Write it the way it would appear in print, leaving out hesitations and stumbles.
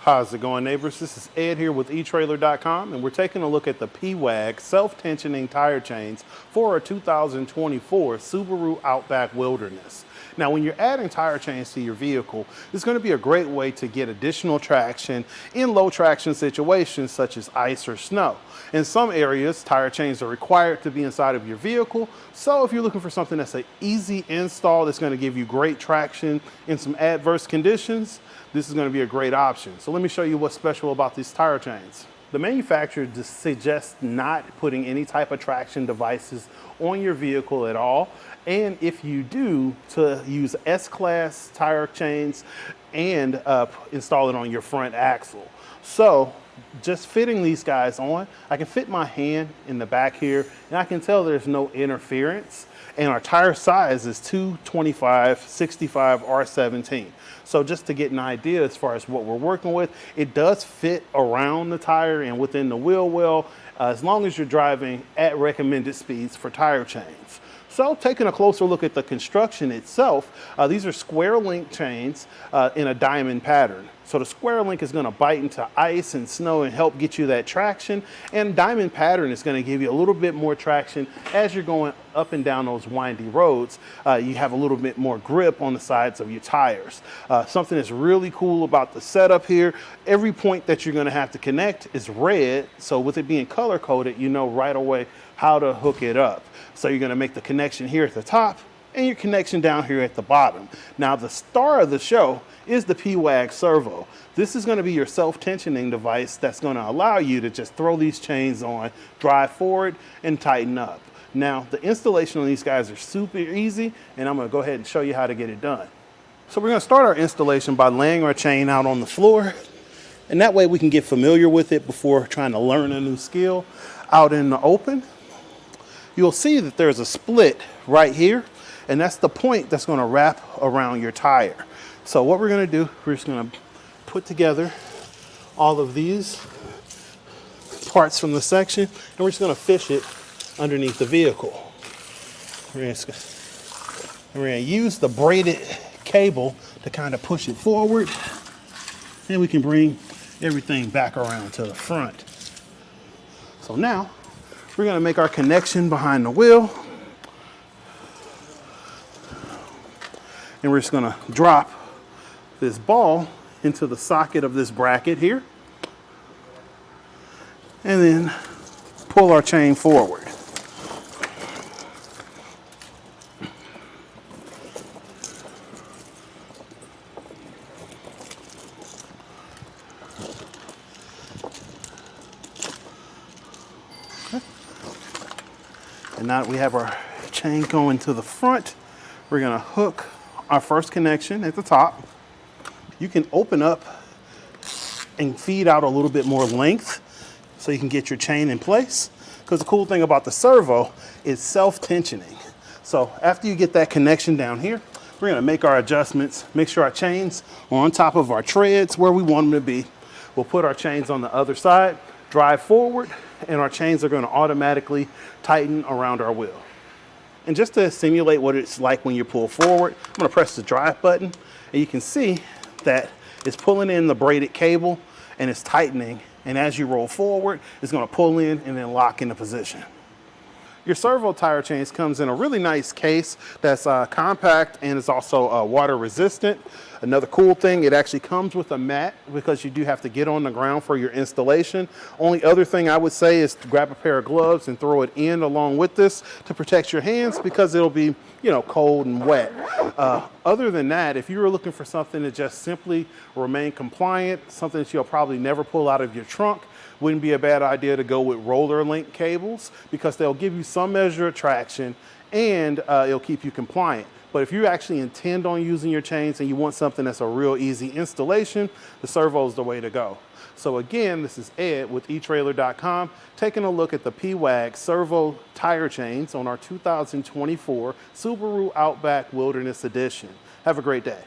How's it going, neighbors? This is Ed here with etrailer.com, and we're taking a look at the Pewag Self-tensioning Tire Chains for a 2024 Subaru Outback Wilderness. Now, when you're adding tire chains to your vehicle, it's going to be a great way to get additional traction in low traction situations such as ice or snow. In some areas, tire chains are required to be inside of your vehicle. So if you're looking for something that's an easy install that's going to give you great traction in some adverse conditions, this is going to be a great option. So let me show you what's special about these tire chains. The manufacturer suggests not putting any type of traction devices on your vehicle at all. And if you do, to use S-Class tire chains and install it on your front axle. So just fitting these guys on, I can fit my hand in the back here and I can tell there's no interference. And our tire size is 225/65 R17. So just to get an idea as far as what we're working with, it does fit around the tire and within the wheel well, as long as you're driving at recommended speeds for tire chains. So taking a closer look at the construction itself, these are square link chains in a diamond pattern. So the square link is going to bite into ice and snow and help get you that traction. And diamond pattern is going to give you a little bit more traction as you're going up and down those windy roads. You have a little bit more grip on the sides of your tires. Something that's really cool about the setup here, every point that you're going to have to connect is red. So with it being color coded, you know right away how to hook it up. So you're going to make the connection here at the top and your connection down here at the bottom. Now the star of the show is the pewag Servo. This is going to be your self-tensioning device that's going to allow you to just throw these chains on, drive forward, and tighten up. Now the installation on these guys are super easy, and I'm going to go ahead and show you how to get it done. So we're going to start our installation by laying our chain out on the floor, and that way we can get familiar with it before trying to learn a new skill out in the open. You'll see that there's a split right here, and that's the point that's going to wrap around your tire. So what we're going to do, we're just going to put together all of these parts from the section, and we're just going to fish it underneath the vehicle. We're going to use the braided cable to kind of push it forward, and we can bring everything back around to the front. So now we're going to make our connection behind the wheel, and we're just going to drop this ball into the socket of this bracket here, and then pull our chain forward. And now that we have our chain going to the front, we're going to hook our first connection at the top. You can open up and feed out a little bit more length so you can get your chain in place. Because the cool thing about the servo is self-tensioning. So after you get that connection down here, we're going to make our adjustments, make sure our chains are on top of our treads where we want them to be. We'll put our chains on the other side, drive forward, and our chains are going to automatically tighten around our wheel. And just to simulate what it's like when you pull forward, I'm going to press the drive button, and you can see that it's pulling in the braided cable and it's tightening. And as you roll forward, it's going to pull in and then lock into position. Your servo tire chains comes in a really nice case that's compact and is also water resistant. Another cool thing, it actually comes with a mat because you do have to get on the ground for your installation. Only other thing I would say is to grab a pair of gloves and throw it in along with this to protect your hands because it'll be, you know, cold and wet. Other than that, if you were looking for something to just simply remain compliant, something that you'll probably never pull out of your trunk, wouldn't be a bad idea to go with roller link cables because they'll give you some measure of traction and it'll keep you compliant. But if you actually intend on using your chains and you want something that's a real easy installation, the servo is the way to go. So again, this is Ed with etrailer.com taking a look at the Pewag Servo tire chains on our 2024 Subaru Outback Wilderness Edition. Have a great day.